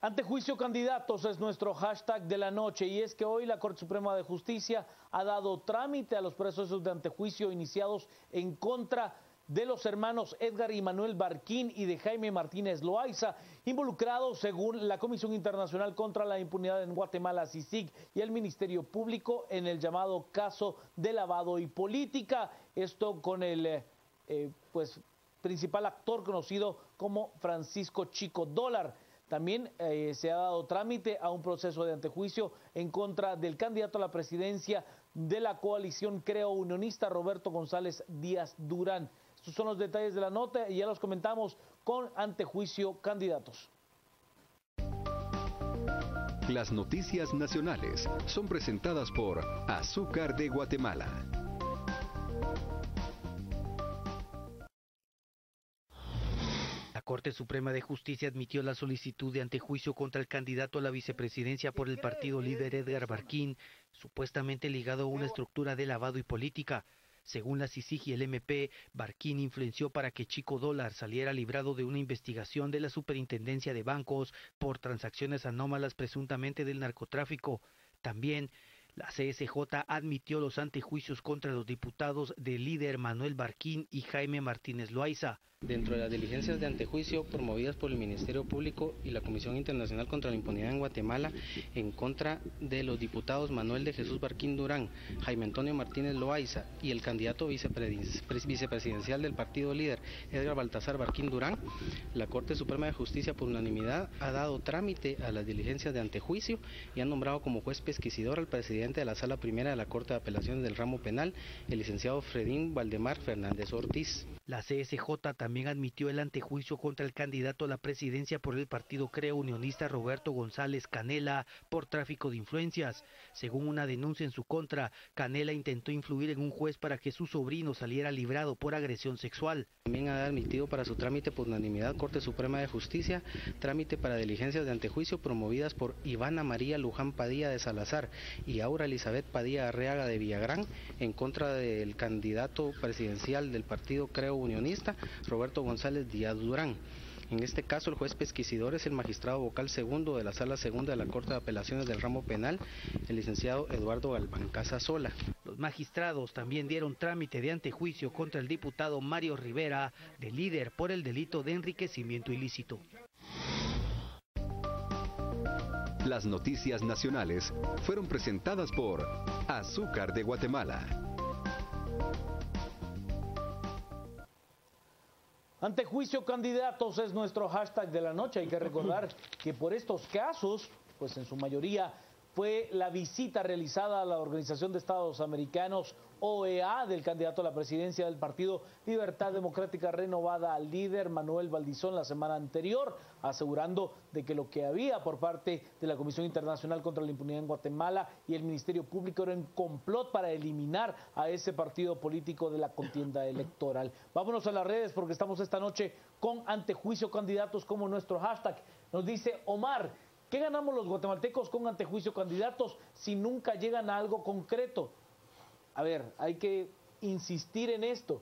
Antejuicio candidatos es nuestro hashtag de la noche, y es que hoy la Corte Suprema de Justicia ha dado trámite a los procesos de antejuicio iniciados en contra de los hermanos Edgar y Manuel Barquín y de Jaime Martínez Loaiza, involucrados según la Comisión Internacional contra la Impunidad en Guatemala, CICIG, y el Ministerio Público en el llamado caso de lavado y política. Esto con el principal actor conocido como Francisco Chico Dólar. También se ha dado trámite a un proceso de antejuicio en contra del candidato a la presidencia de la coalición Creo Unionista, Roberto González Díaz Durán. Estos son los detalles de la nota y ya los comentamos con Antejuicio Candidatos. Las noticias nacionales son presentadas por Azúcar de Guatemala. La Corte Suprema de Justicia admitió la solicitud de antejuicio contra el candidato a la vicepresidencia por el partido líder Edgar Barquín, supuestamente ligado a una estructura de lavado y política. Según la CICIG y el MP, Barquín influenció para que Chico Dólar saliera librado de una investigación de la Superintendencia de Bancos por transacciones anómalas presuntamente del narcotráfico. También la CSJ admitió los antejuicios contra los diputados del líder Manuel Barquín y Jaime Martínez Loaiza. Dentro de las diligencias de antejuicio promovidas por el Ministerio Público y la Comisión Internacional contra la Impunidad en Guatemala en contra de los diputados Manuel de Jesús Barquín Durán, Jaime Antonio Martínez Loaiza y el candidato vicepresidencial del partido líder Edgar Baltasar Barquín Durán, la Corte Suprema de Justicia por unanimidad ha dado trámite a las diligencias de antejuicio y ha nombrado como juez pesquisidor al presidente de la Sala Primera de la Corte de Apelaciones del Ramo Penal, el licenciado Fredín Valdemar Fernández Ortiz. La CSJ también admitió el antejuicio contra el candidato a la presidencia por el partido Creo Unionista Roberto González Canela por tráfico de influencias. Según una denuncia en su contra, Canela intentó influir en un juez para que su sobrino saliera librado por agresión sexual. También ha admitido para su trámite por unanimidad Corte Suprema de Justicia, trámite para diligencias de antejuicio promovidas por Ivana María Luján Padilla de Salazar y Aura Elizabeth Padilla Arriaga de Villagrán en contra del candidato presidencial del partido Creo Unionista, Roberto González Díaz Durán. En este caso, el juez pesquisidor es el magistrado vocal segundo de la Sala Segunda de la Corte de Apelaciones del Ramo Penal, el licenciado Eduardo Galván Casasola. Los magistrados también dieron trámite de antejuicio contra el diputado Mario Rivera, de líder por el delito de enriquecimiento ilícito. Las noticias nacionales fueron presentadas por Azúcar de Guatemala. Antejuicio candidatos es nuestro hashtag de la noche. Hay que recordar que por estos casos, pues en su mayoría fue la visita realizada a la Organización de Estados Americanos, OEA, del candidato a la presidencia del Partido Libertad Democrática Renovada al líder Manuel Valdizón la semana anterior, asegurando de que lo que había por parte de la Comisión Internacional contra la Impunidad en Guatemala y el Ministerio Público era un complot para eliminar a ese partido político de la contienda electoral. Vámonos a las redes porque estamos esta noche con Antejuicio Candidatos como nuestro hashtag. Nos dice Omar: ¿qué ganamos los guatemaltecos con antejuicio candidatos si nunca llegan a algo concreto? A ver, hay que insistir en esto.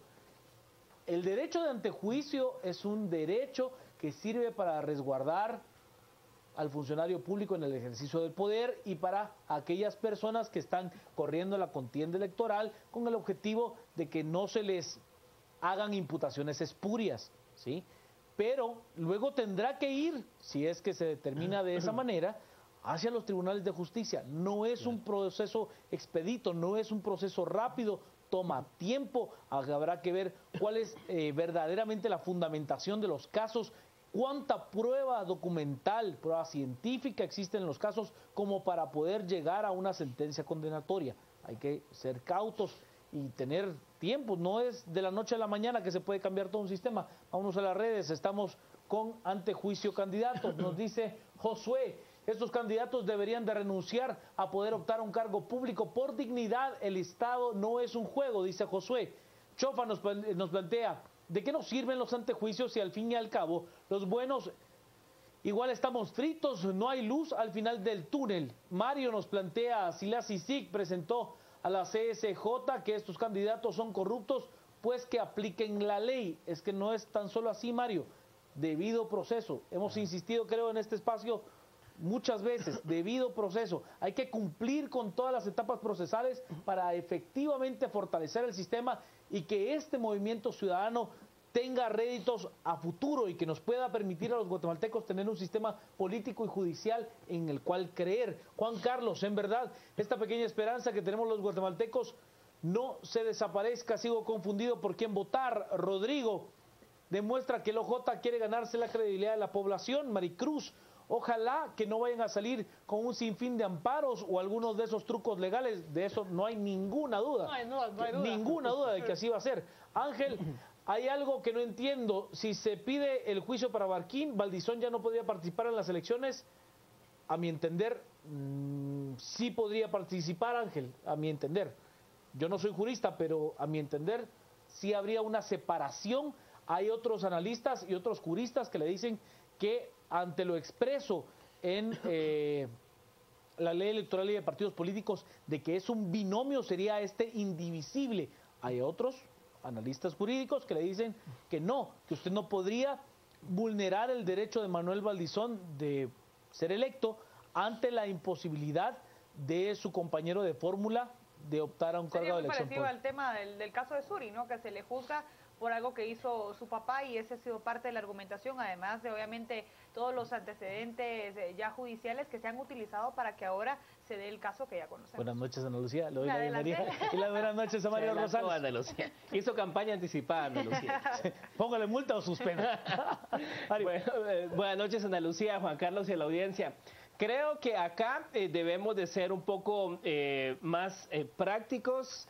El derecho de antejuicio es un derecho que sirve para resguardar al funcionario público en el ejercicio del poder y para aquellas personas que están corriendo la contienda electoral con el objetivo de que no se les hagan imputaciones espurias, ¿sí? Pero luego tendrá que ir, si es que se determina de esa manera, hacia los tribunales de justicia. No es un proceso expedito, no es un proceso rápido, toma tiempo. Habrá que ver cuál es verdaderamente la fundamentación de los casos, cuánta prueba documental, prueba científica existe en los casos como para poder llegar a una sentencia condenatoria. Hay que ser cautos y tener tiempo, no es de la noche a la mañana que se puede cambiar todo un sistema. Vámonos a las redes, estamos con Antejuicio Candidatos. Nos dice Josué: estos candidatos deberían de renunciar a poder optar a un cargo público por dignidad. El Estado no es un juego, dice Josué. Chofa nos plantea: ¿de qué nos sirven los antejuicios si al fin y al cabo los buenos igual estamos fritos, no hay luz al final del túnel? Mario nos plantea: si la CICIG presentó a la CSJ que estos candidatos son corruptos, pues que apliquen la ley. Es que no es tan solo así, Mario. Debido proceso. Hemos insistido, creo, en este espacio muchas veces, debido proceso. Hay que cumplir con todas las etapas procesales para efectivamente fortalecer el sistema y que este movimiento ciudadano tenga réditos a futuro y que nos pueda permitir a los guatemaltecos tener un sistema político y judicial en el cual creer. Juan Carlos, en verdad, esta pequeña esperanza que tenemos los guatemaltecos no se desaparezca. Sigo confundido por quién votar. Rodrigo demuestra que el OJ quiere ganarse la credibilidad de la población. Maricruz, ojalá que no vayan a salir con un sinfín de amparos o algunos de esos trucos legales. De eso no hay ninguna duda. No hay duda. Ninguna duda de que así va a ser. Ángel, hay algo que no entiendo. Si se pide el juicio para Barquín, Valdizón ya no podría participar en las elecciones. A mi entender, sí podría participar, Ángel, a mi entender. Yo no soy jurista, pero a mi entender sí habría una separación. Hay otros analistas y otros juristas que le dicen que ante lo expreso en la ley electoral y de partidos políticos de que es un binomio, sería indivisible. Hay otros analistas jurídicos que le dicen que no, que usted no podría vulnerar el derecho de Manuel Valdizón de ser electo ante la imposibilidad de su compañero de fórmula de optar a un cargo de elección. Sería muy parecido al tema del caso de Suri, ¿no? Que se le juzga por algo que hizo su papá y ese ha sido parte de la argumentación, además de obviamente todos los antecedentes ya judiciales que se han utilizado para que ahora se dé el caso que ya conocemos. Buenas noches, Ana Lucía. Le doy la bienvenida. Y las buenas noches a Mario Rosales. Ana Lucía. Hizo campaña anticipada, Ana Lucía. Póngale multa o suspenda. Buenas noches, Ana Lucía, Juan Carlos y a la audiencia. Creo que acá debemos de ser un poco más prácticos,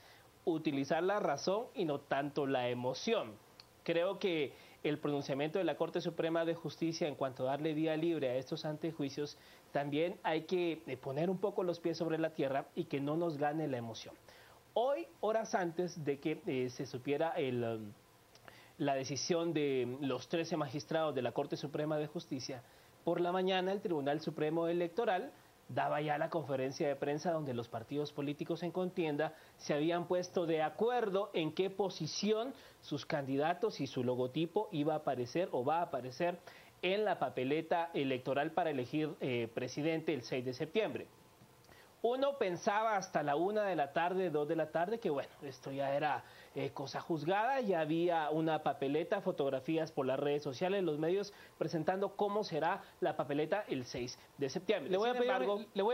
utilizar la razón y no tanto la emoción. Creo que el pronunciamiento de la Corte Suprema de Justicia en cuanto a darle vía libre a estos antejuicios, también hay que poner un poco los pies sobre la tierra y que no nos gane la emoción. Hoy, horas antes de que se supiera la decisión de los 13 magistrados de la Corte Suprema de Justicia, por la mañana el Tribunal Supremo Electoral daba ya la conferencia de prensa donde los partidos políticos en contienda se habían puesto de acuerdo en qué posición sus candidatos y su logotipo iba a aparecer o va a aparecer en la papeleta electoral para elegir presidente el 6 de septiembre. Uno pensaba hasta la 1 de la tarde, 2 de la tarde, que bueno, esto ya era cosa juzgada, ya había una papeleta, fotografías por las redes sociales, los medios presentando cómo será la papeleta el 6 de septiembre. Le voy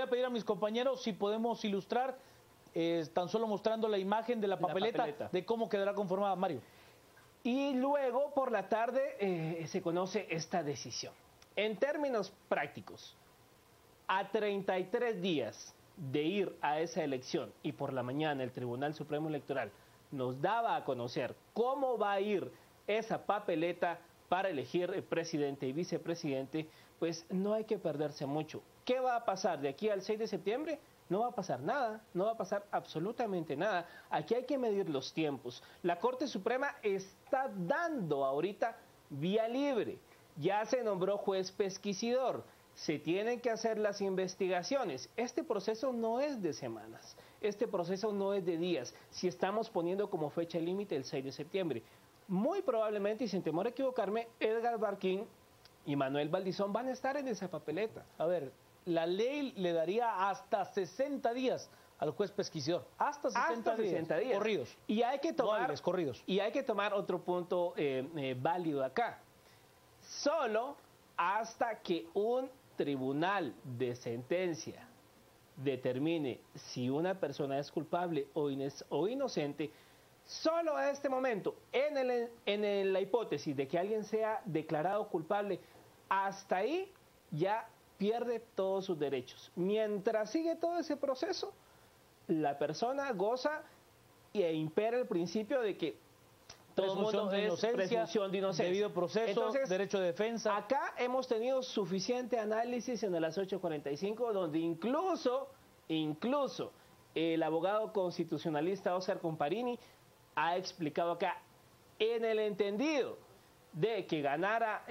a pedir a mis compañeros si podemos ilustrar, tan solo mostrando la imagen de la papeleta, de cómo quedará conformada, Mario. Y luego por la tarde se conoce esta decisión. En términos prácticos, a 33 días de ir a esa elección y por la mañana el Tribunal Supremo Electoral nos daba a conocer cómo va a ir esa papeleta para elegir presidente y vicepresidente, pues no hay que perderse mucho. ¿Qué va a pasar de aquí al 6 de septiembre? No va a pasar nada, no va a pasar absolutamente nada. Aquí hay que medir los tiempos. La Corte Suprema está dando ahorita vía libre. Ya se nombró juez pesquisidor. Se tienen que hacer las investigaciones. Este proceso no es de semanas, este proceso no es de días, si estamos poniendo como fecha límite el 6 de septiembre. Muy probablemente, y sin temor a equivocarme, Edgar Barquín y Manuel Valdizón van a estar en esa papeleta. A ver, la ley le daría hasta 60 días al juez pesquisidor. Hasta 60 días. Corridos. Y hay que tomar, móviles, corridos. Y hay que tomar otro punto válido acá. Solo hasta que un tribunal de sentencia determine si una persona es culpable o inocente, solo a este momento, en la hipótesis de que alguien sea declarado culpable, hasta ahí ya pierde todos sus derechos. Mientras sigue todo ese proceso, la persona goza e impera el principio de que todo mundo es presunción de inocencia, debido proceso, entonces, derecho de defensa. Acá hemos tenido suficiente análisis en las 8:45, donde incluso el abogado constitucionalista Oscar Comparini ha explicado acá, en el entendido de que ganara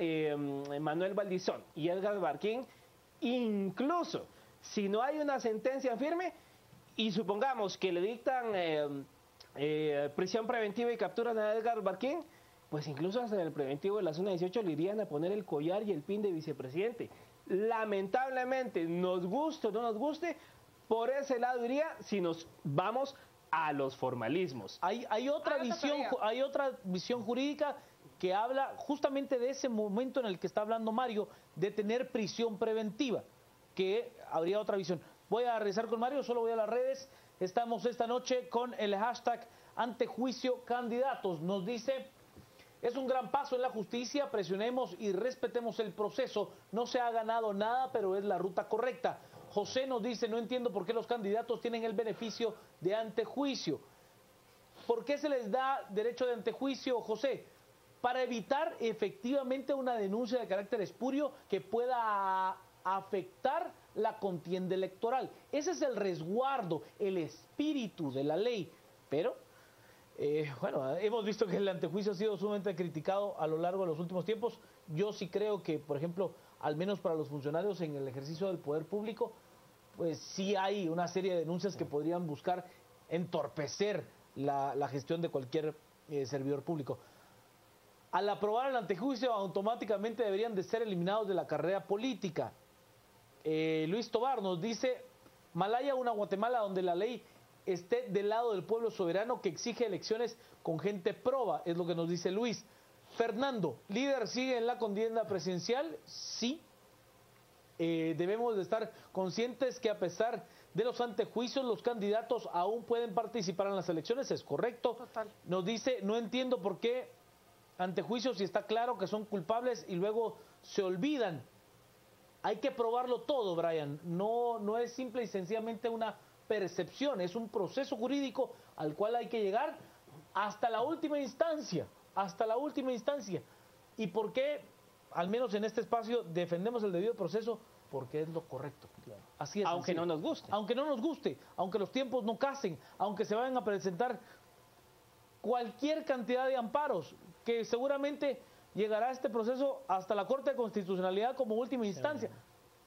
Manuel Valdizón y Edgar Barquín, incluso si no hay una sentencia firme y supongamos que le dictan prisión preventiva y capturan a Edgar Barquín, pues incluso hasta en el preventivo de la zona 18 le irían a poner el collar y el pin de vicepresidente. lamentablemente, nos guste o no nos guste, por ese lado iría si nos vamos a los formalismos. Hay otra visión jurídica que habla justamente de ese momento en el que está hablando Mario, de tener prisión preventiva, que habría otra visión. Voy a regresar con Mario, solo voy a las redes. Estamos esta noche con el hashtag Antejuicio Candidatos. Nos dice: es un gran paso en la justicia, presionemos y respetemos el proceso. No se ha ganado nada, pero es la ruta correcta. José nos dice: no entiendo por qué los candidatos tienen el beneficio de antejuicio. ¿Por qué se les da derecho de antejuicio, José? Para evitar efectivamente una denuncia de carácter espurio que pueda afectar la contienda electoral. Ese es el resguardo, el espíritu de la ley. Pero, bueno, hemos visto que el antejuicio ha sido sumamente criticado a lo largo de los últimos tiempos. Yo sí creo que, por ejemplo, al menos para los funcionarios en el ejercicio del poder público, pues sí hay una serie de denuncias que podrían buscar entorpecer la gestión de cualquier servidor público. Al aprobar el antejuicio, automáticamente deberían de ser eliminados de la carrera política. Luis Tobar nos dice: Malaya, una Guatemala donde la ley esté del lado del pueblo soberano que exige elecciones con gente proba, es lo que nos dice Luis. Fernando, ¿líder sigue en la contienda presidencial? Sí. Debemos de estar conscientes que a pesar de los antejuicios, los candidatos aún pueden participar en las elecciones, es correcto. Total. Nos dice: no entiendo por qué antejuicios si está claro que son culpables y luego se olvidan. Hay que probarlo todo, Brian. No es simple y sencillamente una percepción, es un proceso jurídico al cual hay que llegar hasta la última instancia, ¿Y por qué, al menos en este espacio, defendemos el debido proceso? Porque es lo correcto. Claro. Así es. Aunque no nos guste. Aunque no nos guste, aunque los tiempos no casen, aunque se vayan a presentar cualquier cantidad de amparos, que seguramente llegará este proceso hasta la Corte de Constitucionalidad como última instancia.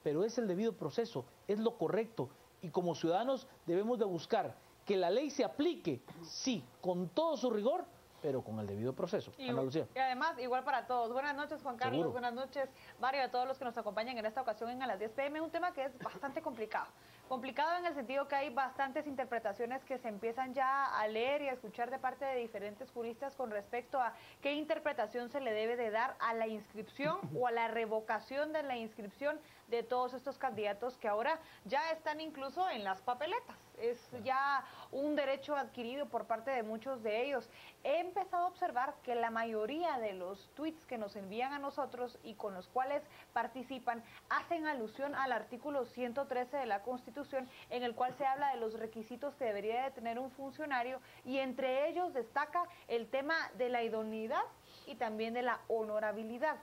Pero es el debido proceso, es lo correcto. Y como ciudadanos debemos de buscar que la ley se aplique, sí, con todo su rigor, pero con el debido proceso. Ana Lucía. Y además, igual para todos. Buenas noches, Juan Carlos. Seguro. Buenas noches, Mario, a todos los que nos acompañan en esta ocasión en A las 10 p.m. Un tema que es bastante complicado. Complicado en el sentido que hay bastantes interpretaciones que se empiezan ya a leer y a escuchar de parte de diferentes juristas con respecto a qué interpretación se le debe de dar a la inscripción o a la revocación de la inscripción de todos estos candidatos que ahora ya están incluso en las papeletas. Es ya un derecho adquirido por parte de muchos de ellos. He empezado a observar que la mayoría de los tweets que nos envían a nosotros y con los cuales participan hacen alusión al artículo 113 de la Constitución, en el cual se habla de los requisitos que debería de tener un funcionario, y entre ellos destaca el tema de la idoneidad y también de la honorabilidad.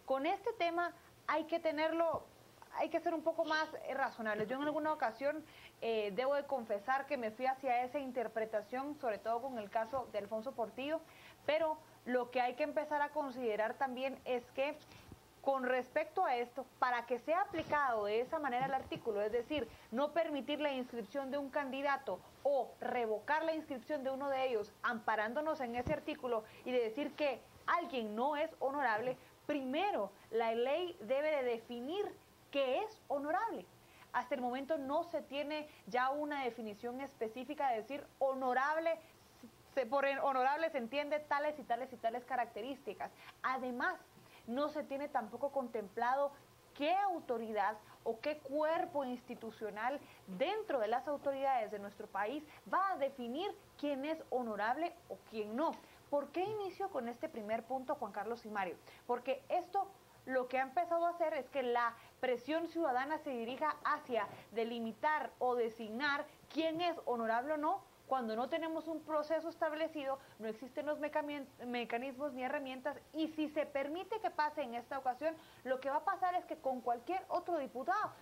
Con este tema hay que ser un poco más razonables. Yo en alguna ocasión debo de confesar que me fui hacia esa interpretación, sobre todo con el caso de Alfonso Portillo, pero lo que hay que empezar a considerar también es que con respecto a esto, para que sea aplicado de esa manera el artículo, es decir, no permitir la inscripción de un candidato o revocar la inscripción de uno de ellos, amparándonos en ese artículo y de decir que alguien no es honorable, primero la ley debe de definir qué es honorable. Hasta el momento no se tiene ya una definición específica de decir honorable. Por honorable se entiende tales y tales y tales características. Además, no se tiene tampoco contemplado qué autoridad o qué cuerpo institucional dentro de las autoridades de nuestro país va a definir quién es honorable o quién no. ¿Por qué inicio con este primer punto, Juan Carlos y Mario? Porque esto lo que ha empezado a hacer es que la presión ciudadana se dirija hacia delimitar o designar quién es honorable o no. Cuando no tenemos un proceso establecido, no existen los mecanismos ni herramientas, y si se permite que pase en esta ocasión, lo que va a pasar es que con cualquier otro diputado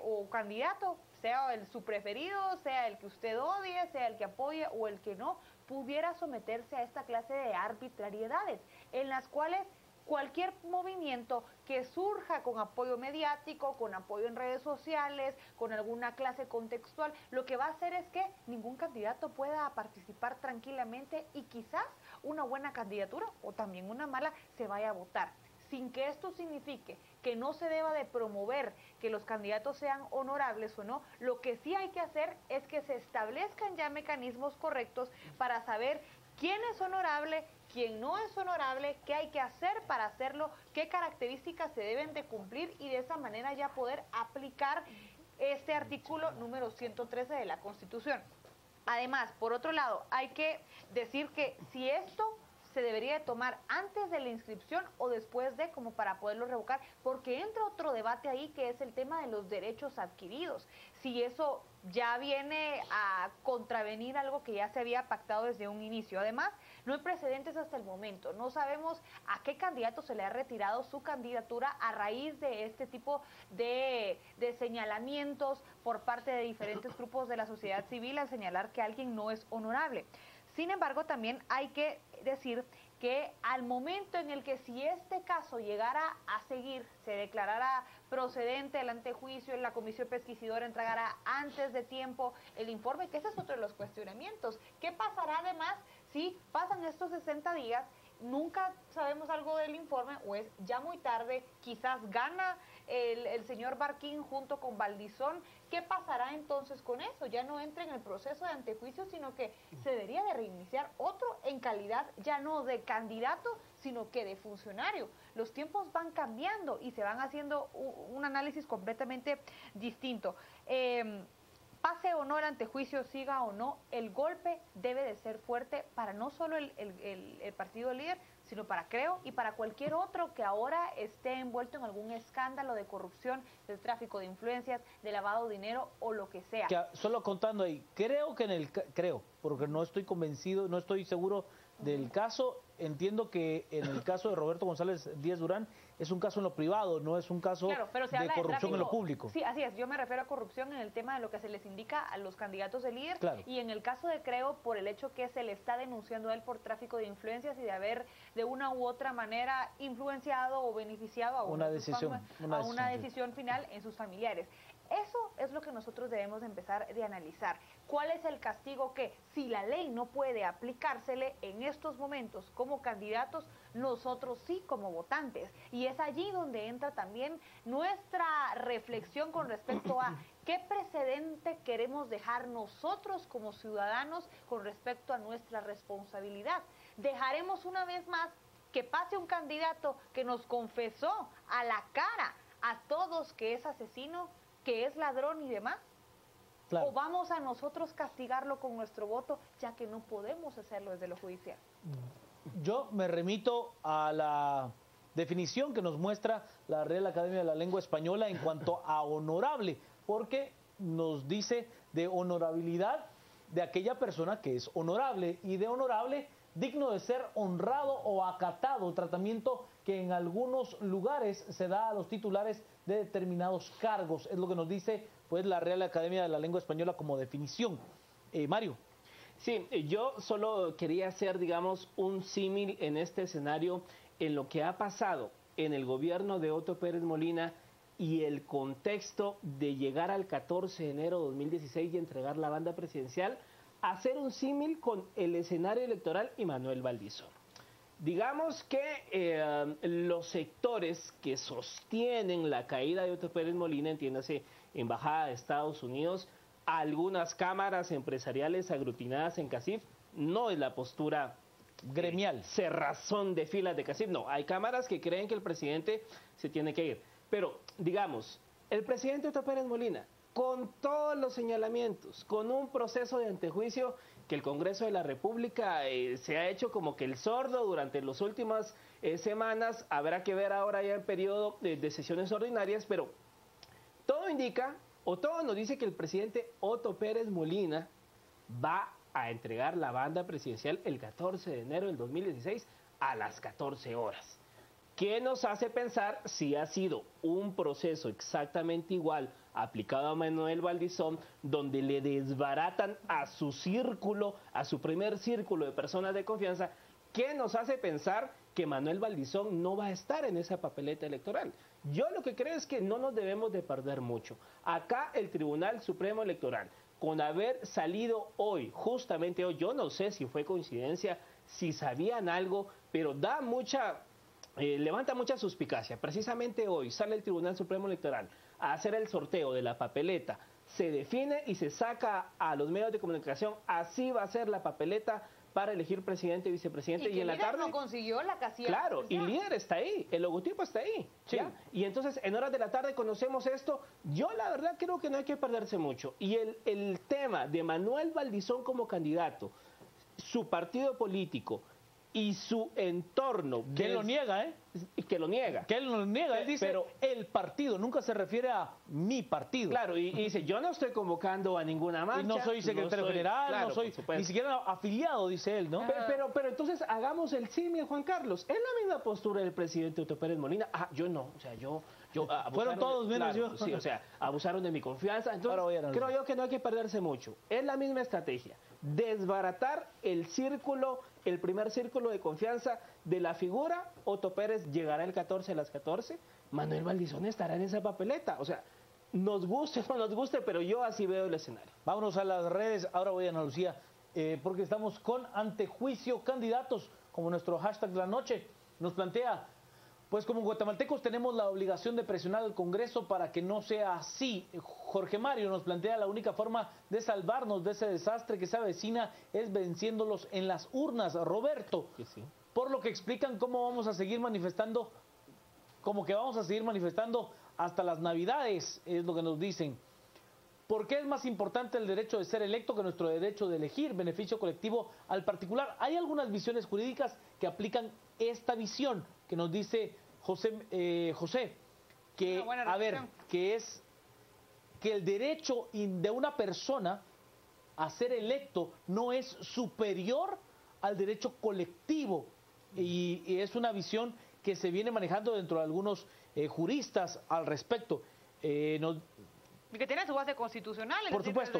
o candidato, sea su preferido, sea el que usted odie, sea el que apoye o el que no, pudiera someterse a esta clase de arbitrariedades, en las cuales cualquier movimiento que surja con apoyo mediático, con apoyo en redes sociales, con alguna clase contextual, lo que va a hacer es que ningún candidato pueda participar tranquilamente y quizás una buena candidatura o también una mala se vaya a votar, sin que esto signifique que no se deba de promover que los candidatos sean honorables o no. Lo que sí hay que hacer es que se establezcan ya mecanismos correctos para saber quién es honorable, quién no es honorable, qué hay que hacer para hacerlo, qué características se deben de cumplir y de esa manera ya poder aplicar este artículo número 113 de la Constitución. Además, por otro lado, hay que decir que si esto se debería de tomar antes de la inscripción o después de, como para poderlo revocar, porque entra otro debate ahí que es el tema de los derechos adquiridos. Si eso ya viene a contravenir algo que ya se había pactado desde un inicio. Además, no hay precedentes hasta el momento. No sabemos a qué candidato se le ha retirado su candidatura a raíz de este tipo de señalamientos por parte de diferentes grupos de la sociedad civil al señalar que alguien no es honorable. Sin embargo, también hay que decir que al momento en el que si este caso llegara a seguir, se declarara procedente el antejuicio, la comisión pesquisidora entregara antes de tiempo el informe, que ese es otro de los cuestionamientos. ¿Qué pasará además si pasan estos 60 días, nunca sabemos algo del informe o es ya muy tarde, quizás gana el señor Barquín junto con Valdizón? ¿Qué pasará entonces con eso? Ya no entra en el proceso de antejuicio, sino que se debería de reiniciar otro en calidad ya no de candidato, sino que de funcionario. Los tiempos van cambiando y se van haciendo un análisis completamente distinto. Pase o no el antejuicio, siga o no, el golpe debe de ser fuerte para no solo el partido líder, sino para Creo y para cualquier otro que ahora esté envuelto en algún escándalo de corrupción, de tráfico de influencias, de lavado de dinero o lo que sea. Solo contando ahí, creo, porque no estoy convencido, no estoy seguro del caso. Entiendo que en el caso de Roberto González Díaz Durán es un caso en lo privado, no es un caso de corrupción en lo público. Sí, así es. Yo me refiero a corrupción en el tema de lo que se les indica a los candidatos de líder. Claro. Y en el caso de Creo, por el hecho que se le está denunciando a él por tráfico de influencias y de haber de una u otra manera influenciado o beneficiado a una decisión final en sus familiares. Eso es lo que nosotros debemos empezar de analizar. ¿Cuál es el castigo que, si la ley no puede aplicársele en estos momentos como candidatos, nosotros sí como votantes? Y es allí donde entra también nuestra reflexión con respecto a qué precedente queremos dejar nosotros como ciudadanos con respecto a nuestra responsabilidad. ¿Dejaremos una vez más que pase un candidato que nos confesó a la cara a todos que es asesino, que es ladrón y demás? Claro. ¿O vamos a nosotros castigarlo con nuestro voto, ya que no podemos hacerlo desde lo judicial? Yo me remito a la definición que nos muestra la Real Academia de la Lengua Española en cuanto a honorable, porque nos dice de honorabilidad de aquella persona que es honorable, y de honorable digno de ser honrado o acatado, tratamiento que en algunos lugares se da a los titulares de determinados cargos. Es lo que nos dice pues la Real Academia de la Lengua Española como definición. Mario. Sí, yo solo quería hacer, digamos, un símil en este escenario en lo que ha pasado en el gobierno de Otto Pérez Molina y el contexto de llegar al 14 de enero de 2016 y entregar la banda presidencial, hacer un símil con el escenario electoral y Manuel Valdizón. Digamos que los sectores que sostienen la caída de Otto Pérez Molina, entiéndase, Embajada de Estados Unidos, algunas cámaras empresariales aglutinadas en CACIF, no es la postura gremial, cerrazón de filas de CACIF, no, hay cámaras que creen que el presidente se tiene que ir. Pero, digamos, el presidente Otto Pérez Molina, con todos los señalamientos, con un proceso de antejuicio que el Congreso de la República se ha hecho como que el sordo durante las últimas semanas, habrá que ver ahora ya el periodo de sesiones ordinarias, pero todo indica, o todo nos dice que el presidente Otto Pérez Molina va a entregar la banda presidencial el 14 de enero del 2016 a las 14 horas. ¿Qué nos hace pensar si ha sido un proceso exactamente igual aplicado a Manuel Valdizón, donde le desbaratan a su círculo, a su primer círculo de personas de confianza? ¿Qué nos hace pensar que Manuel Valdizón no va a estar en esa papeleta electoral? Yo lo que creo es que no nos debemos de perder mucho. Acá el Tribunal Supremo Electoral, con haber salido hoy, justamente hoy, yo no sé si fue coincidencia, si sabían algo, pero da mucha levanta mucha suspicacia. Precisamente hoy sale el Tribunal Supremo Electoral a hacer el sorteo de la papeleta, se define y se saca a los medios de comunicación, así va a ser la papeleta para elegir presidente y vicepresidente. Y en la tarde no consiguió la casilla. Claro, y líder está ahí, el logotipo está ahí. Sí. ¿Ya? Y entonces en horas de la tarde conocemos esto. Yo la verdad creo que no hay que perderse mucho. Y el tema de Manuel Valdizón como candidato, su partido político y su entorno. Que él lo niega, ¿eh? Que lo niega. Que él lo niega, él dice Pero el partido, nunca se refiere a mi partido. Claro, y dice, yo no estoy convocando a ninguna marcha. Y no soy secretario general, claro, no soy por supuesto. ni siquiera afiliado, dice él, ¿no? Pero entonces hagamos el símil, Juan Carlos. Es la misma postura del presidente Otto Pérez Molina. Yo no, o sea, yo fueron todos menos claro, yo. Sí, o sea, abusaron de mi confianza. Entonces, creo yo que no hay que perderse mucho. Es la misma estrategia. Desbaratar el círculo, el primer círculo de confianza de la figura. Otto Pérez llegará el 14 a las 14. Manuel Valdizón estará en esa papeleta. O sea, nos guste o no nos guste, pero yo así veo el escenario. Vámonos a las redes. Ahora voy a Ana Lucía, porque estamos con antejuicio candidatos, como nuestro hashtag de la noche nos plantea. Pues como guatemaltecos tenemos la obligación de presionar al Congreso para que no sea así. Jorge Mario nos plantea la única forma de salvarnos de ese desastre que se avecina es venciéndolos en las urnas. Roberto, Sí. por lo que explican cómo vamos a seguir manifestando, como que vamos a seguir manifestando hasta las Navidades, es lo que nos dicen. ¿Por qué es más importante el derecho de ser electo que nuestro derecho de elegir beneficio colectivo al particular? Hay algunas visiones jurídicas que aplican esta visión que nos dice José, que a ver, que es que el derecho de una persona a ser electo no es superior al derecho colectivo y es una visión que se viene manejando dentro de algunos juristas al respecto. Y que tiene su base constitucional, Por supuesto,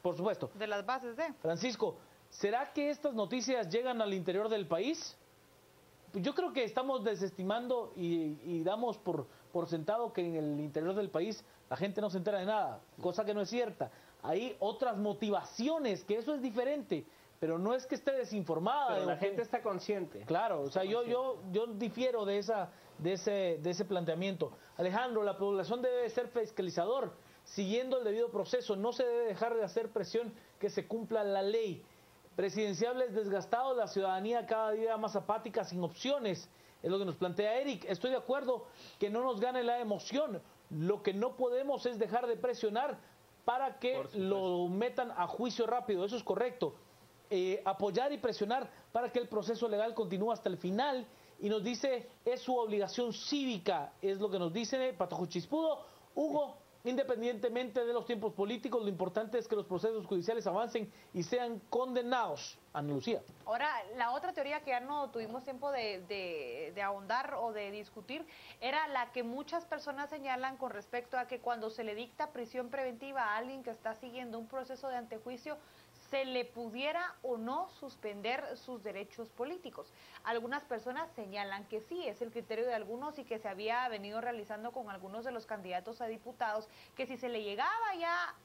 por supuesto. De las bases de... Francisco, ¿será que estas noticias llegan al interior del país? Yo creo que estamos desestimando y damos por sentado que en el interior del país la gente no se entera de nada, cosa que no es cierta. Hay otras motivaciones, que eso es diferente, pero no es que esté desinformada. Pero la gente está consciente. Claro, o sea, yo difiero de ese planteamiento. Alejandro, la población debe ser fiscalizador, siguiendo el debido proceso. No se debe dejar de hacer presión que se cumpla la ley. Presidenciables desgastados, la ciudadanía cada día más apática, sin opciones. Es lo que nos plantea Eric. Estoy de acuerdo que no nos gane la emoción. Lo que no podemos es dejar de presionar para que lo metan a juicio rápido. Eso es correcto. Apoyar y presionar para que el proceso legal continúe hasta el final. Y nos dice, es su obligación cívica. Es lo que nos dice Patojo Chispudo. Hugo, independientemente de los tiempos políticos, lo importante es que los procesos judiciales avancen y sean condenados. Ana Lucía. Ahora, la otra teoría que ya no tuvimos tiempo de ahondar o de discutir era la que muchas personas señalan con respecto a que cuando se le dicta prisión preventiva a alguien que está siguiendo un proceso de antejuicio, se le pudiera o no suspender sus derechos políticos. Algunas personas señalan que sí, es el criterio de algunos y que se había venido realizando con algunos de los candidatos a diputados, que si se le llegaba ya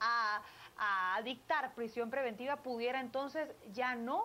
a dictar prisión preventiva, pudiera entonces ya no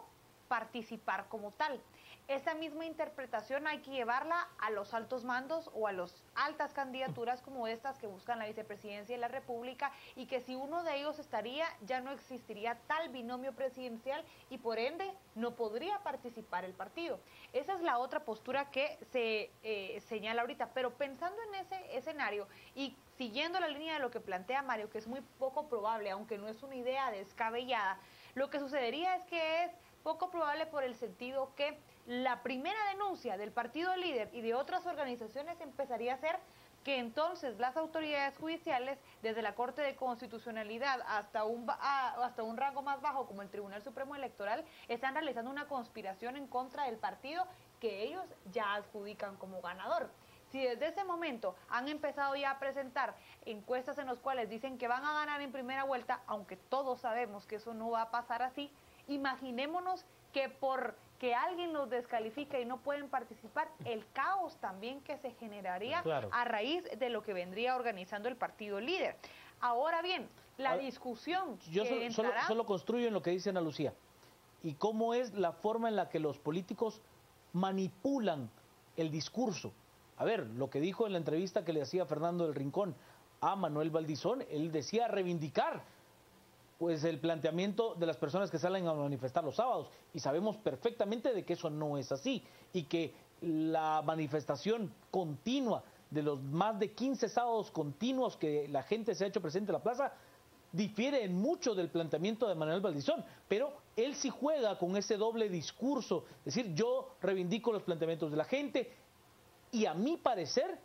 participar como tal. Esa misma interpretación hay que llevarla a los altos mandos o a las altas candidaturas como estas que buscan la vicepresidencia de la República, y que si uno de ellos estaría, ya no existiría tal binomio presidencial y por ende no podría participar el partido. Esa es la otra postura que se señala ahorita, pero pensando en ese escenario y siguiendo la línea de lo que plantea Mario, que es muy poco probable, aunque no es una idea descabellada, lo que sucedería es que es poco probable por el sentido que la primera denuncia del partido líder y de otras organizaciones empezaría a ser que entonces las autoridades judiciales, desde la Corte de Constitucionalidad hasta un rango más bajo como el Tribunal Supremo Electoral, están realizando una conspiración en contra del partido que ellos ya adjudican como ganador. Si desde ese momento han empezado ya a presentar encuestas en las cuales dicen que van a ganar en primera vuelta, aunque todos sabemos que eso no va a pasar así, imaginémonos que por que alguien los descalifica y no pueden participar, el caos también que se generaría a raíz de lo que vendría organizando el partido líder. Ahora bien, la discusión que solo construyo en lo que dice Ana Lucía y cómo es la forma en la que los políticos manipulan el discurso. A ver, lo que dijo en la entrevista que le hacía Fernando del Rincón a Manuel Valdizón, él decía reivindicar pues el planteamiento de las personas que salen a manifestar los sábados, y sabemos perfectamente de que eso no es así, y que la manifestación continua de los más de 15 sábados continuos que la gente se ha hecho presente en la plaza difiere en mucho del planteamiento de Manuel Valdizón, pero él sí juega con ese doble discurso, es decir, yo reivindico los planteamientos de la gente, y a mi parecer,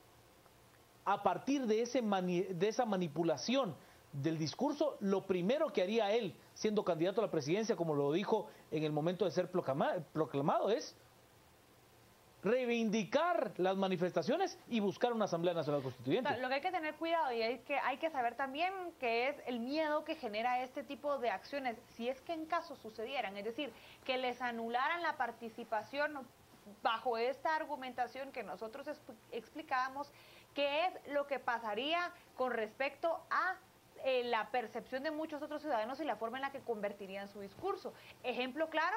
a partir de esa manipulación del discurso, lo primero que haría él, siendo candidato a la presidencia, como lo dijo en el momento de ser proclamado, es reivindicar las manifestaciones y buscar una Asamblea Nacional Constituyente. Lo que hay que tener cuidado, y es que hay que saber también que es el miedo que genera este tipo de acciones, si es que en caso sucedieran, es decir, que les anularan la participación bajo esta argumentación que nosotros explicábamos, que es lo que pasaría con respecto a la percepción de muchos otros ciudadanos y la forma en la que convertirían su discurso. Ejemplo claro,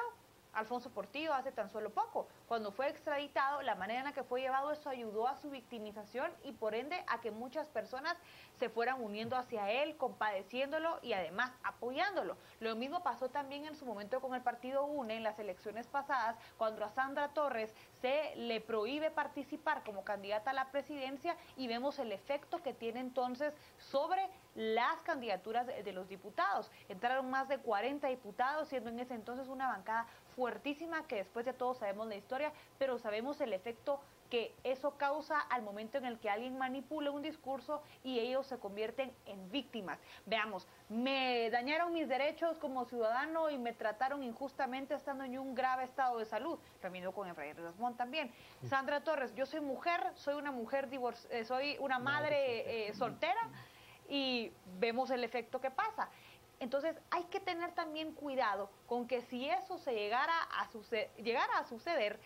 Alfonso Portillo hace tan solo poco, cuando fue extraditado, la manera en la que fue llevado, eso ayudó a su victimización y por ende a que muchas personas se fueran uniendo hacia él, compadeciéndolo y además apoyándolo. Lo mismo pasó también en su momento con el partido UNE en las elecciones pasadas, cuando a Sandra Torres se le prohíbe participar como candidata a la presidencia y vemos el efecto que tiene entonces sobre las candidaturas de los diputados. Entraron más de 40 diputados, siendo en ese entonces una bancada fuertísima que después de todo sabemos la historia, pero sabemos el efecto que eso causa al momento en el que alguien manipula un discurso y ellos se convierten en víctimas. Veamos, me dañaron mis derechos como ciudadano y me trataron injustamente estando en un grave estado de salud. Lo mismo con Efraín Rasmón también. Sandra Torres, yo soy mujer, soy una mujer soy una madre soltera y vemos el efecto que pasa. Entonces hay que tener también cuidado con que si eso se llegara a suceder,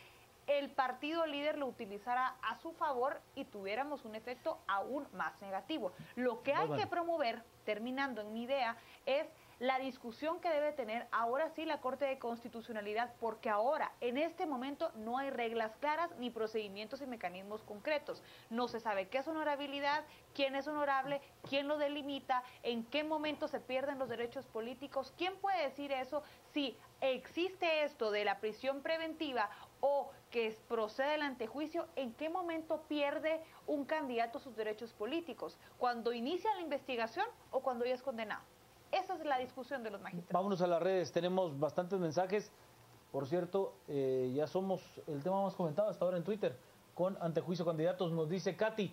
el partido líder lo utilizara a su favor y tuviéramos un efecto aún más negativo. Lo que hay que promover, terminando en mi idea, es la discusión que debe tener ahora sí la Corte de Constitucionalidad, porque ahora, en este momento, no hay reglas claras ni procedimientos y mecanismos concretos. No se sabe qué es honorabilidad, quién es honorable, quién lo delimita, en qué momento se pierden los derechos políticos, quién puede decir eso, si existe esto de la prisión preventiva o que procede el antejuicio, en qué momento pierde un candidato sus derechos políticos, cuando inicia la investigación o cuando ya es condenado. Esa es la discusión de los magistrados. Vámonos a las redes, tenemos bastantes mensajes. Por cierto, ya somos el tema más comentado hasta ahora en Twitter, con antejuicio candidatos. Nos dice Katy,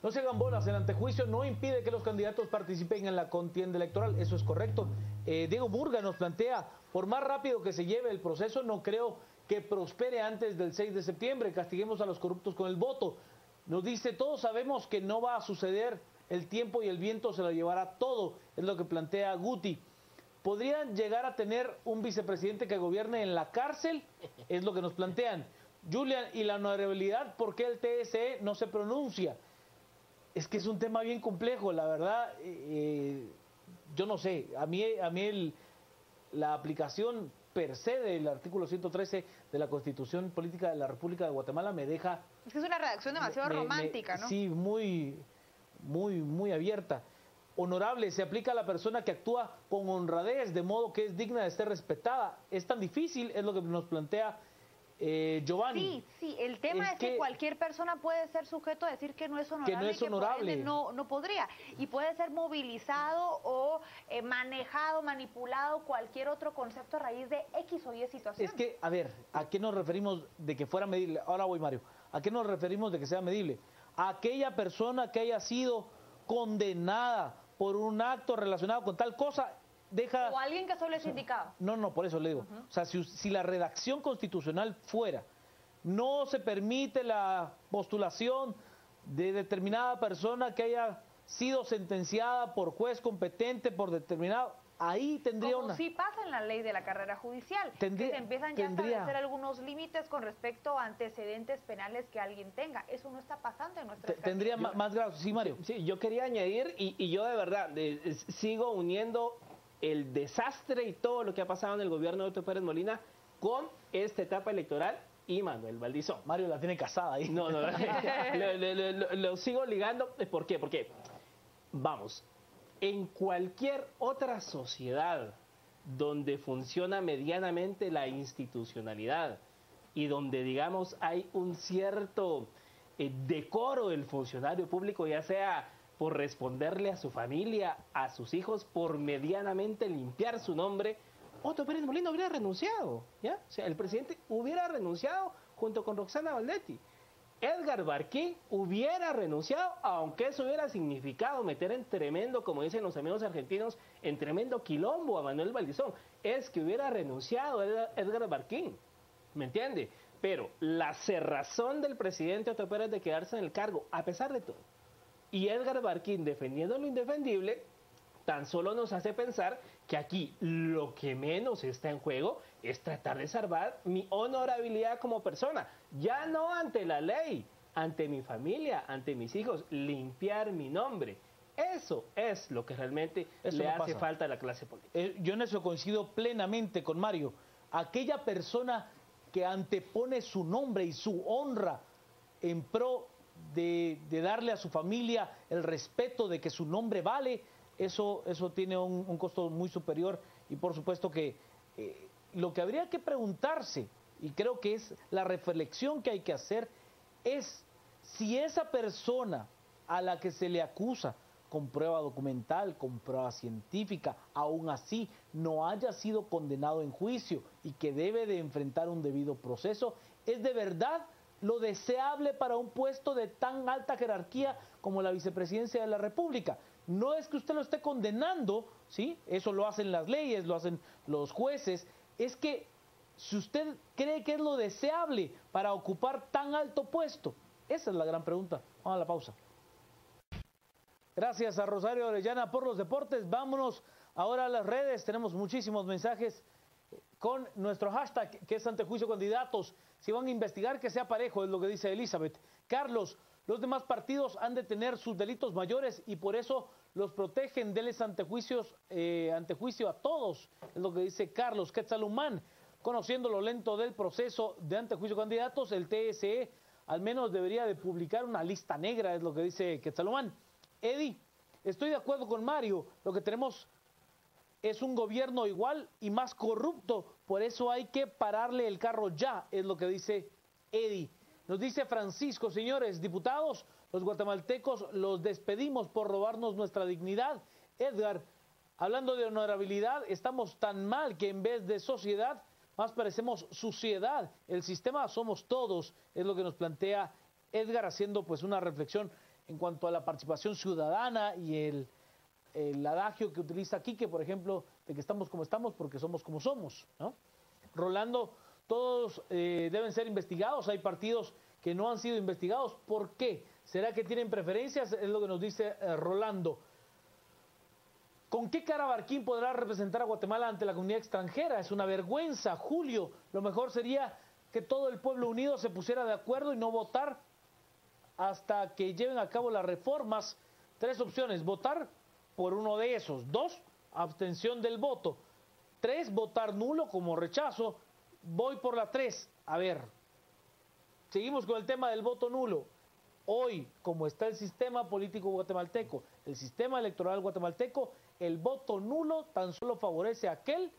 no se hagan bolas, el antejuicio no impide que los candidatos participen en la contienda electoral, eso es correcto. Diego Murga nos plantea, por más rápido que se lleve el proceso, no creo que prospere antes del 6 de septiembre, castiguemos a los corruptos con el voto. Nos dice, todos sabemos que no va a suceder, el tiempo y el viento se lo llevará todo, es lo que plantea Guti. ¿Podrían llegar a tener un vicepresidente que gobierne en la cárcel? Es lo que nos plantean. Julian, ¿y la honorabilidad? ¿Por qué el TSE no se pronuncia? Es que es un tema bien complejo, la verdad. Yo no sé, a mí la aplicación per se del artículo 113 de la Constitución Política de la República de Guatemala me deja... Es que es una redacción demasiado romántica, ¿no? Sí, muy abierta. Honorable, se aplica a la persona que actúa con honradez, de modo que es digna de ser respetada. Es tan difícil, es lo que nos plantea Giovanni. Sí, el tema es que cualquier persona puede ser sujeto a decir que no es honorable, que no es honorable. No podría, y puede ser movilizado o manejado, manipulado, cualquier otro concepto a raíz de X o Y situación. Es que, a ver, ¿a qué nos referimos de que fuera medible? Ahora voy, Mario. ¿A qué nos referimos de que sea medible? A aquella persona que haya sido condenada por un acto relacionado con tal cosa, deja... O alguien que solo es indicado. No, por eso le digo. O sea, si la redacción constitucional fuera, no se permite la postulación de determinada persona que haya sido sentenciada por juez competente, por determinado... Ahí tendría como sí pasa en la ley de la carrera judicial, que se empiezan ya a establecer algunos límites con respecto a antecedentes penales que alguien tenga. Eso no está pasando en nuestra tendría más grave. Sí, Mario. Sí, yo quería añadir, y yo de verdad sigo uniendo el desastre y todo lo que ha pasado en el gobierno de Otto Pérez Molina con esta etapa electoral y Manuel Valdizón. Mario la tiene casada ahí. No, lo sigo ligando. ¿Por qué? Porque, vamos, en cualquier otra sociedad donde funciona medianamente la institucionalidad y donde, digamos, hay un cierto decoro del funcionario público, ya sea por responderle a su familia, a sus hijos, por medianamente limpiar su nombre, Otto Pérez Molina hubiera renunciado, ¿ya? O sea, el presidente hubiera renunciado junto con Roxana Valdetti. Edgar Barquín hubiera renunciado, aunque eso hubiera significado meter en tremendo, como dicen los amigos argentinos, en tremendo quilombo a Manuel Valdizón. Es que hubiera renunciado Edgar Barquín, ¿me entiende? Pero la cerrazón del presidente Otto Pérez de quedarse en el cargo, a pesar de todo, y Edgar Barquín defendiendo lo indefendible, tan solo nos hace pensar que aquí lo que menos está en juego es tratar de salvar mi honorabilidad como persona, ya no ante la ley, ante mi familia, ante mis hijos, limpiar mi nombre. Eso es lo que realmente le hace falta a la clase política. Yo en eso coincido plenamente con Mario. Aquella persona que antepone su nombre y su honra en pro de darle a su familia el respeto de que su nombre vale, eso tiene un costo muy superior. Y por supuesto que lo que habría que preguntarse, y creo que es la reflexión que hay que hacer, es si esa persona a la que se le acusa con prueba documental, con prueba científica, aún así no haya sido condenado en juicio y que debe de enfrentar un debido proceso, es de verdad lo deseable para un puesto de tan alta jerarquía como la vicepresidencia de la República. No es que usted lo esté condenando, ¿sí? Eso lo hacen las leyes, lo hacen los jueces. Es que si usted cree que es lo deseable para ocupar tan alto puesto, esa es la gran pregunta. Vamos a la pausa. Gracias a Rosario Orellana por los deportes. Vámonos ahora a las redes. Tenemos muchísimos mensajes con nuestro hashtag, que es Antejuicio Candidatos. Si van a investigar, que sea parejo, es lo que dice Elizabeth. Carlos, los demás partidos han de tener sus delitos mayores y por eso los protegen, denles antejuicio a todos, es lo que dice Carlos. Quetzalumán, conociendo lo lento del proceso de antejuicio candidatos, el TSE al menos debería de publicar una lista negra, es lo que dice Quetzalumán. Eddie, estoy de acuerdo con Mario, lo que tenemos es un gobierno igual y más corrupto, por eso hay que pararle el carro ya, es lo que dice Eddie. Nos dice Francisco, señores diputados, los guatemaltecos los despedimos por robarnos nuestra dignidad. Edgar, hablando de honorabilidad, estamos tan mal que en vez de sociedad, más parecemos suciedad. El sistema somos todos, es lo que nos plantea Edgar, haciendo pues una reflexión en cuanto a la participación ciudadana y el adagio que utiliza Quique, por ejemplo, de que estamos como estamos porque somos como somos, ¿no? Rolando, todos deben ser investigados, hay partidos que no han sido investigados, ¿por qué? ¿Será que tienen preferencias? Es lo que nos dice Rolando. ¿Con qué cara Barquín podrá representar a Guatemala ante la comunidad extranjera? Es una vergüenza, Julio. Lo mejor sería que todo el pueblo unido se pusiera de acuerdo y no votar hasta que lleven a cabo las reformas. 3 opciones: votar por uno de esos. 2, abstención del voto. 3, votar nulo como rechazo. Voy por la 3. A ver, seguimos con el tema del voto nulo. Hoy, como está el sistema político guatemalteco, el sistema electoral guatemalteco, el voto nulo tan solo favorece a aquel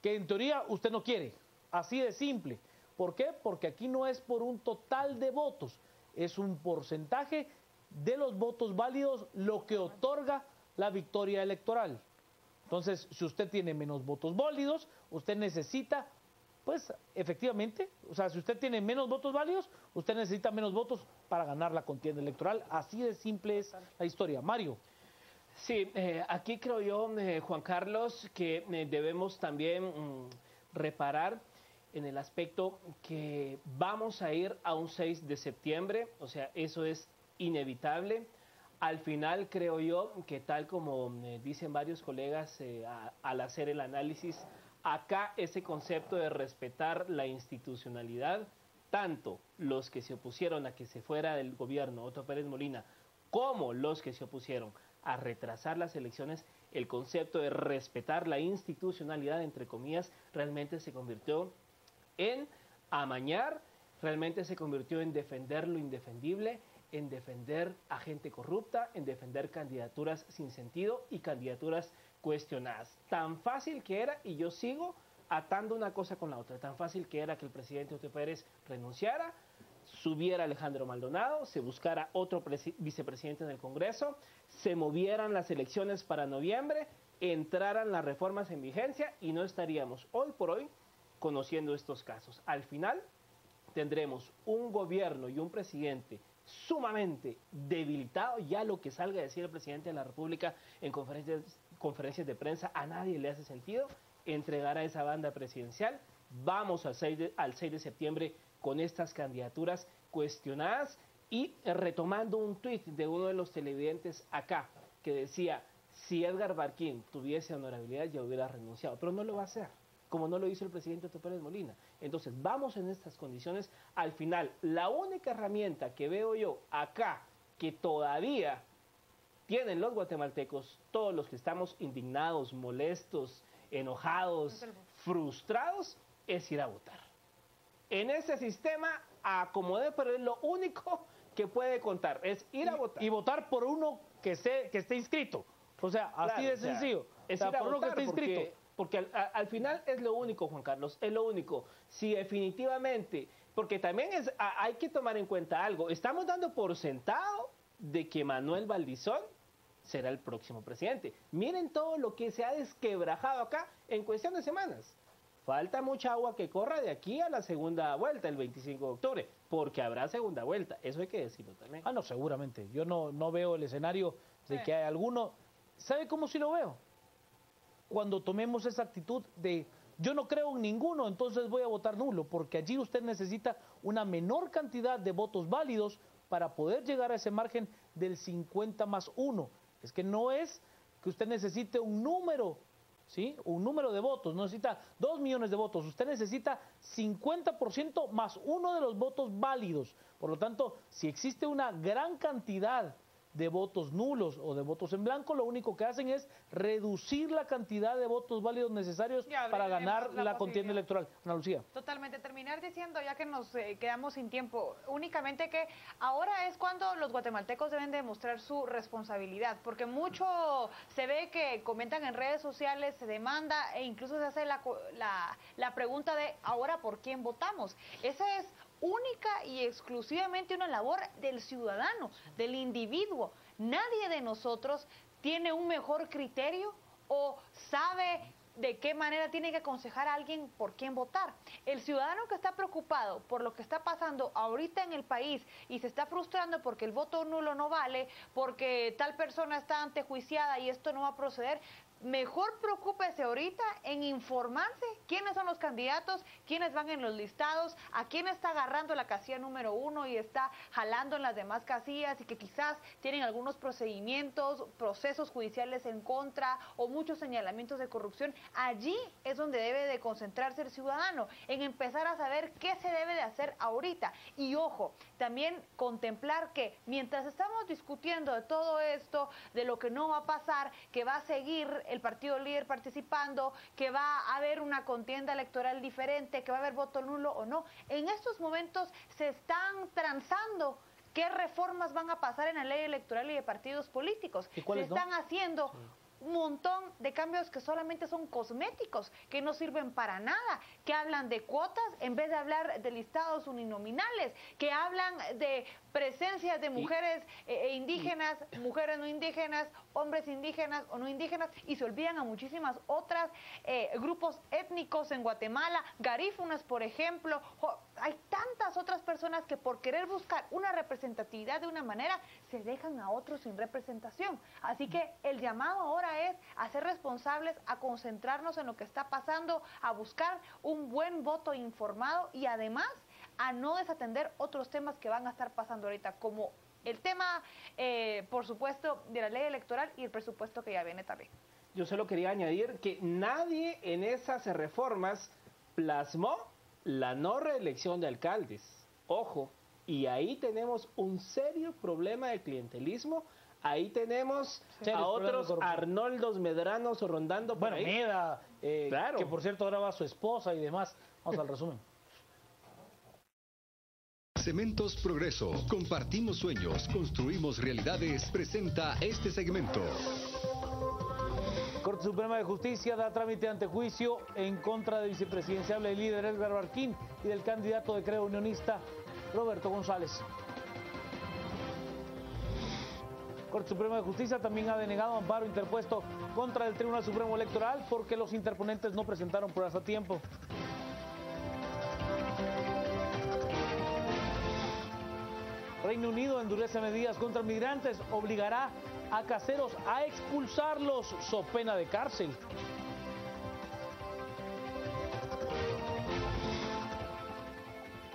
que en teoría usted no quiere. Así de simple. ¿Por qué? Porque aquí no es por un total de votos, es un porcentaje de los votos válidos lo que otorga la victoria electoral. Entonces, si usted tiene menos votos válidos, usted necesita, pues efectivamente, o sea, si usted tiene menos votos válidos, usted necesita menos votos para ganar la contienda electoral. Así de simple es la historia. Mario. Sí, aquí creo yo, Juan Carlos, que debemos también reparar en el aspecto que vamos a ir a un 6 de septiembre, o sea, eso es inevitable. Al final creo yo que tal como dicen varios colegas al hacer el análisis, acá ese concepto de respetar la institucionalidad, tanto los que se opusieron a que se fuera del gobierno Otto Pérez Molina, como los que se opusieron a retrasar las elecciones, el concepto de respetar la institucionalidad, entre comillas, realmente se convirtió en amañar, realmente se convirtió en defender lo indefendible, en defender a gente corrupta, en defender candidaturas sin sentido y candidaturas cuestionadas. Tan fácil que era, y yo sigo atando una cosa con la otra, tan fácil que era que el presidente Otto Pérez renunciara, subiera Alejandro Maldonado, se buscara otro vicepresidente en el Congreso, se movieran las elecciones para noviembre, entraran las reformas en vigencia y no estaríamos hoy por hoy conociendo estos casos. Al final tendremos un gobierno y un presidente sumamente debilitado. Ya lo que salga a decir el presidente de la República en conferencias de prensa a nadie le hace sentido. Entregar a esa banda presidencial. Vamos al 6 de septiembre con estas candidaturas cuestionadas. Y retomando un tuit de uno de los televidentes acá que decía: si Edgar Barquín tuviese honorabilidad ya hubiera renunciado, pero no lo va a hacer, como no lo hizo el presidente Otto Pérez Molina. Entonces vamos en estas condiciones. Al final, la única herramienta que veo yo acá que todavía tienen los guatemaltecos, todos los que estamos indignados, molestos, enojados, frustrados, es ir a votar. En ese sistema, acomodé, pero es lo único que puede contar, es ir a votar. Y votar por uno que esté inscrito. O sea, así Claro, de sencillo. Es o sea, ir a por uno que votar esté inscrito. porque al final es lo único, Juan Carlos, es lo único. Si definitivamente, porque también hay que tomar en cuenta algo, estamos dando por sentado de que Manuel Valdizón será el próximo presidente. Miren todo lo que se ha desquebrajado acá en cuestión de semanas. Falta mucha agua que corra de aquí a la segunda vuelta, el 25 de octubre, porque habrá segunda vuelta, eso hay que decirlo también. Ah, no, seguramente. Yo no veo el escenario de que hay alguno. ¿Sabe cómo sí lo veo? Cuando tomemos esa actitud de yo no creo en ninguno, entonces voy a votar nulo, porque allí usted necesita una menor cantidad de votos válidos para poder llegar a ese margen del 50+1. Es que no es que usted necesite un número, ¿sí? Un número de votos, no necesita 2 millones de votos, usted necesita 50% más uno de los votos válidos. Por lo tanto, si existe una gran cantidad de votos nulos o de votos en blanco, lo único que hacen es reducir la cantidad de votos válidos necesarios para ganar la contienda electoral. Ana Lucía. Totalmente. Terminar diciendo, ya que nos quedamos sin tiempo, únicamente que ahora es cuando los guatemaltecos deben demostrar su responsabilidad, porque mucho se ve que comentan en redes sociales, se demanda e incluso se hace la pregunta de ahora por quién votamos. Esa es única y exclusivamente una labor del ciudadano, del individuo. Nadie de nosotros tiene un mejor criterio o sabe de qué manera tiene que aconsejar a alguien por quién votar. El ciudadano que está preocupado por lo que está pasando ahorita en el país y se está frustrando porque el voto nulo no vale, porque tal persona está antejuiciada y esto no va a proceder, mejor preocúpese ahorita en informarse quiénes son los candidatos, quiénes van en los listados, a quién está agarrando la casilla número 1 y está jalando en las demás casillas y que quizás tienen algunos procedimientos, procesos judiciales en contra o muchos señalamientos de corrupción. Allí es donde debe de concentrarse el ciudadano, en empezar a saber qué se debe de hacer ahorita. Y ojo, también contemplar que mientras estamos discutiendo de todo esto, de lo que no va a pasar, que va a seguir el partido líder participando, que va a haber una contienda electoral diferente, que va a haber voto nulo o no. En estos momentos se están transando qué reformas van a pasar en la ley electoral y de partidos políticos. ¿Y cuáles se están haciendo un montón de cambios que solamente son cosméticos, que no sirven para nada, que hablan de cuotas en vez de hablar de listados uninominales, que hablan de presencia de mujeres indígenas, mujeres no indígenas, hombres indígenas o no indígenas, y se olvidan a muchísimas otras grupos étnicos en Guatemala, garífunas, por ejemplo. Hay tantas otras personas que por querer buscar una representatividad de una manera, se dejan a otros sin representación. Así que el llamado ahora es a ser responsables, a concentrarnos en lo que está pasando, a buscar un buen voto informado y además a no desatender otros temas que van a estar pasando ahorita, como el tema, por supuesto, de la ley electoral y el presupuesto que ya viene también. Yo solo quería añadir que nadie en esas reformas plasmó la no reelección de alcaldes. Ojo, y ahí tenemos un serio problema de clientelismo. Ahí tenemos a otros Arnoldos Medranos rondando por ahí. Meda, claro. que por cierto ahora va su esposa y demás. Vamos al resumen. Cementos Progreso. Compartimos sueños, construimos realidades. Presenta este segmento. Corte Suprema de Justicia da trámite ante juicio en contra del vicepresidenciable y líder Edgar Barquín y del candidato de Creo Unionista Roberto González. Corte Suprema de Justicia también ha denegado amparo interpuesto contra el Tribunal Supremo Electoral porque los interponentes no presentaron pruebas a tiempo. Reino Unido endurece medidas contra migrantes, obligará a caseros a expulsarlos, so pena de cárcel.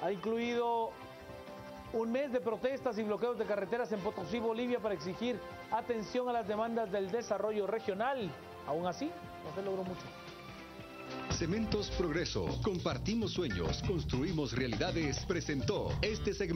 Ha incluido un mes de protestas y bloqueos de carreteras en Potosí, Bolivia, para exigir atención a las demandas del desarrollo regional. Aún así, no se logró mucho. Cementos Progreso. Compartimos sueños, construimos realidades. Presentó este segmento.